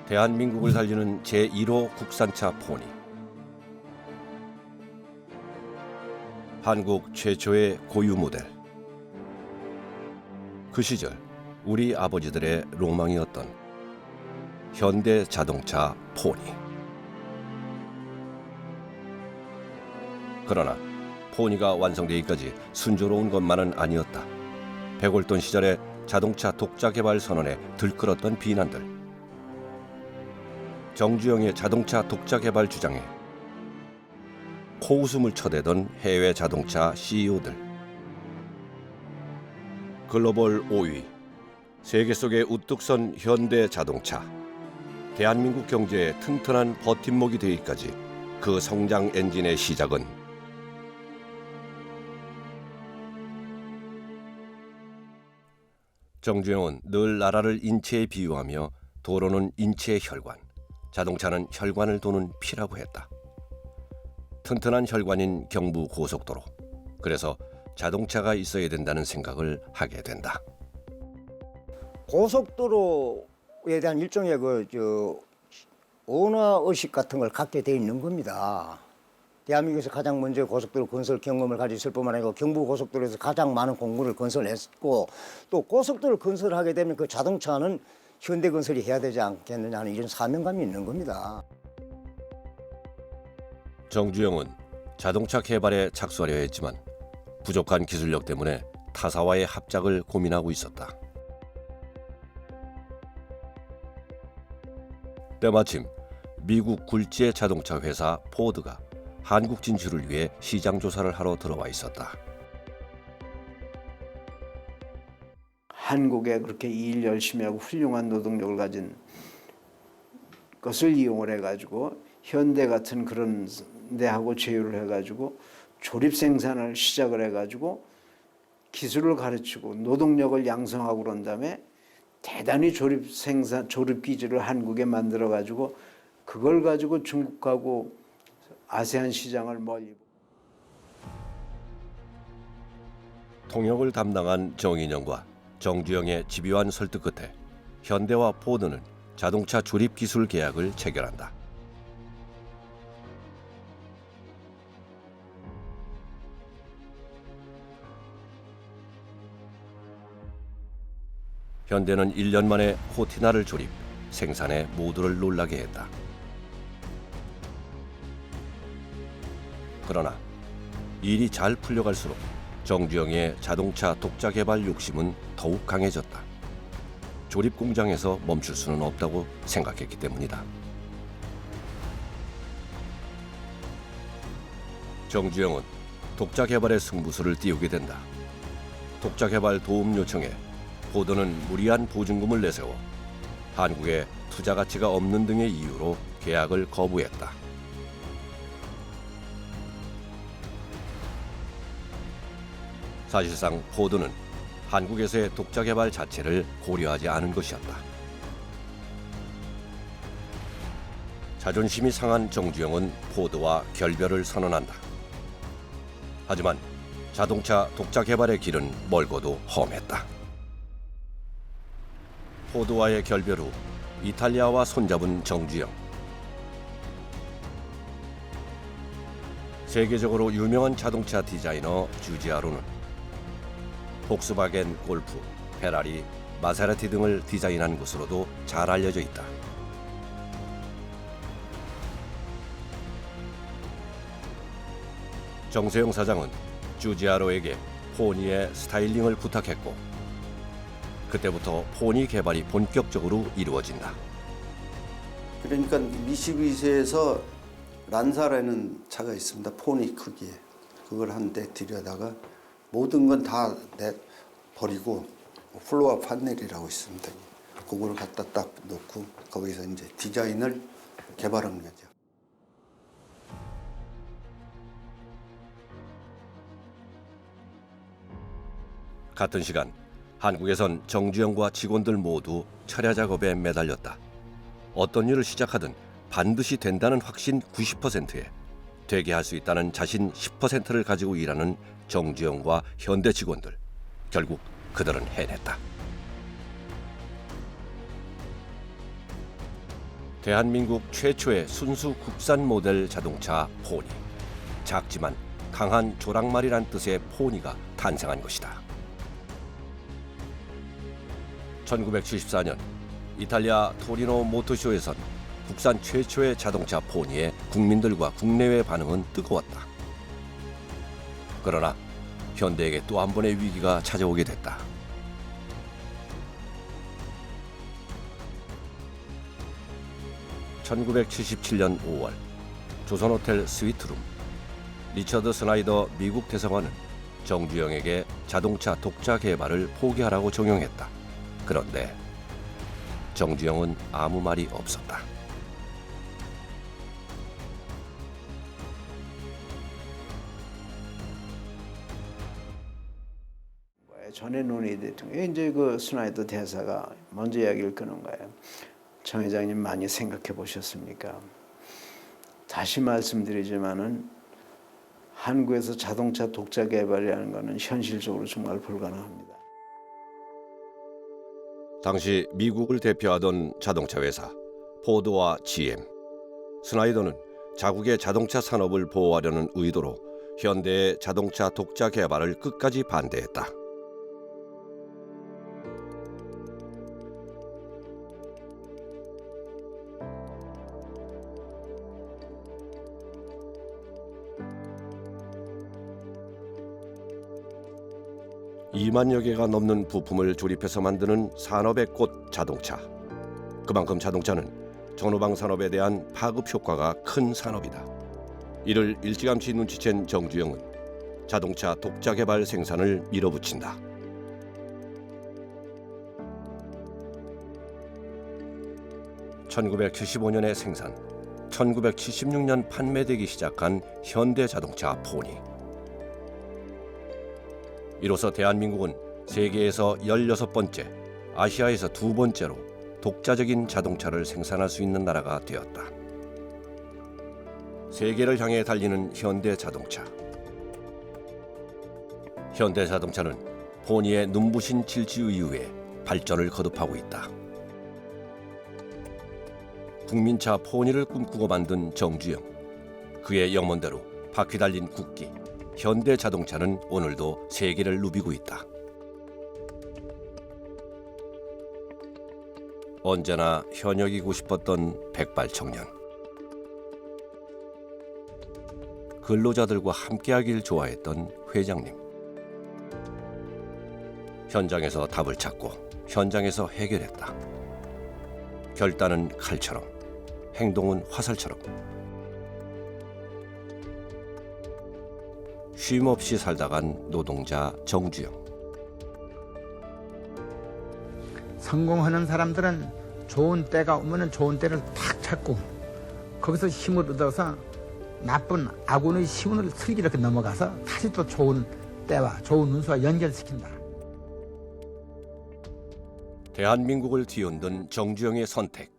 대한민국을 살리는 제1호 국산차 포니. 한국 최초의 고유 모델. 그 시절 우리 아버지들의 로망이었던 현대 자동차 포니. 그러나 포니가 완성되기까지 순조로운 것만은 아니었다. 백월돈 시절에 자동차 독자 개발 선언에 들끓었던 비난들. 정주영의 자동차 독자 개발 주장에 코웃음을 쳐대던 해외 자동차 CEO들. 글로벌 5위, 세계 속에 우뚝 선 현대 자동차. 대한민국 경제의 튼튼한 버팀목이 되기까지 그 성장 엔진의 시작은 정주영은 늘 나라를 인체에 비유하며 도로는 인체의 혈관, 자동차는 혈관을 도는 피라고 했다. 튼튼한 혈관인 경부 고속도로. 그래서 자동차가 있어야 된다는 생각을 하게 된다. 고속도로에 대한 일종의 언어 의식 같은 걸 갖게 돼 있는 겁니다. 대한민국에서 가장 먼저 고속도로 건설 경험을 가지고 있을 뿐만 아니고 경부 고속도로에서 가장 많은 공구를 건설했고, 또 고속도로를 건설하게 되면 그 자동차는 현대건설이 해야 되지 않겠느냐 하는 이런 사명감이 있는 겁니다. 정주영은 자동차 개발에 착수하려 했지만 부족한 기술력 때문에 타사와의 합작을 고민하고 있었다. 때마침 미국 굴지의 자동차 회사 포드가 한국 진출을 위해 시장 조사를 하러 들어와 있었다. 한국에 그렇게 일 열심히 하고 훌륭한 노동력을 가진 것을 이용을 해가지고 현대 같은 그런 데하고 제휴를 해가지고 조립 생산을 시작을 해가지고 기술을 가르치고 노동력을 양성하고 그런 다음에 대단히 조립 기지를 한국에 만들어가지고 그걸 가지고 중국하고 아세안 시장을 멀리. 통역을 담당한 정인영과 정주영의 집요한 설득 끝에 현대와 포드는 자동차 조립 기술 계약을 체결한다. 현대는 1년 만에 코티나를 조립, 생산에 모두를 놀라게 했다. 그러나 일이 잘 풀려갈수록 정주영의 자동차 독자 개발 욕심은 더욱 강해졌다. 조립 공장에서 멈출 수는 없다고 생각했기 때문이다. 정주영은 독자 개발의 승부수를 띄우게 된다. 독자 개발 도움 요청에 포드는 무리한 보증금을 내세워 한국에 투자 가치가 없는 등의 이유로 계약을 거부했다. 사실상 포드는 한국에서의 독자 개발 자체를 고려하지 않은 것이었다. 자존심이 상한 정주영은 포드와 결별을 선언한다. 하지만 자동차 독자 개발의 길은 멀고도 험했다. 포드와의 결별 후 이탈리아와 손잡은 정주영. 세계적으로 유명한 자동차 디자이너 주지아로는 폭스바겐 골프, 페라리, 마세라티 등을 디자인한 것으로도 잘 알려져 있다. 정세영 사장은 주지아로에게 포니의 스타일링을 부탁했고, 그때부터 포니 개발이 본격적으로 이루어진다. 그러니까 미쓰비시에서 란사라는 차가 있습니다. 포니 크기에. 그걸 한 대 들여다가 모든 건 다 버리고 플로어 판넬이라고 있습니다. 그걸 갖다 딱 놓고 거기서 이제 디자인을 개발한 거죠. 같은 시간 한국에선 정주영과 직원들 모두 철야 작업에 매달렸다. 어떤 일을 시작하든 반드시 된다는 확신 90%에 되게 할 수 있다는 자신 10%를 가지고 일하는 정주영과 현대 직원들. 결국 그들은 해냈다. 대한민국 최초의 순수 국산 모델 자동차 포니. 작지만 강한 조랑말이란 뜻의 포니가 탄생한 것이다. 1974년 이탈리아 토리노 모터쇼에선 국산 최초의 자동차 포니에 국민들과 국내외 반응은 뜨거웠다. 그러나 현대에게 또 한 번의 위기가 찾아오게 됐다. (1977년 5월) 조선호텔 스위트룸. 리처드 스나이더 미국 대사관은 정주영에게 자동차 독자 개발을 포기하라고 종용했다. 그런데 정주영은 아무 말이 없었다. 전에 논의 대통령 이제 그 스나이더 대사가 먼저 이야기를 끄는 거예요. 정 회장님 많이 생각해 보셨습니까? 다시 말씀드리지만은 한국에서 자동차 독자 개발이라는 것은 현실적으로 정말 불가능합니다. 당시 미국을 대표하던 자동차 회사 포드와 GM. 스나이더는 자국의 자동차 산업을 보호하려는 의도로 현대의 자동차 독자 개발을 끝까지 반대했다. (2만여 개가) 넘는 부품을 조립해서 만드는 산업의 꽃 자동차. 그만큼 자동차는 전후방 산업에 대한 파급 효과가 큰 산업이다. 이를 일찌감치 눈치챈 정주영은 자동차 독자 개발 생산을 밀어붙인다. (1975년에) 생산, (1976년) 판매되기 시작한 현대자동차 포니. 이로써 대한민국은 세계에서 16번째, 아시아에서 2번째로 독자적인 자동차를 생산할 수 있는 나라가 되었다. 세계를 향해 달리는 현대자동차. 현대자동차는 포니의 눈부신 질주 이후에 발전을 거듭하고 있다. 국민차 포니를 꿈꾸고 만든 정주영. 그의 염원대로 바퀴 달린 국기. 현대자동차는 오늘도 세계를 누비고 있다. 언제나 현역이고 싶었던 백발청년. 근로자들과 함께하길 좋아했던 회장님. 현장에서 답을 찾고 현장에서 해결했다. 결단은 칼처럼, 행동은 화살처럼. 쉼없이 살다간 노동자 정주영. 성공하는 사람들은 좋은 때가 오면 좋은 때를 탁 찾고 거기서 힘을 얻어서 나쁜 아군의 시운을 슬기롭게 넘어가서 다시 또 좋은 때와 좋은 운수와 연결시킨다. 대한민국을 뒤흔든 정주영의 선택.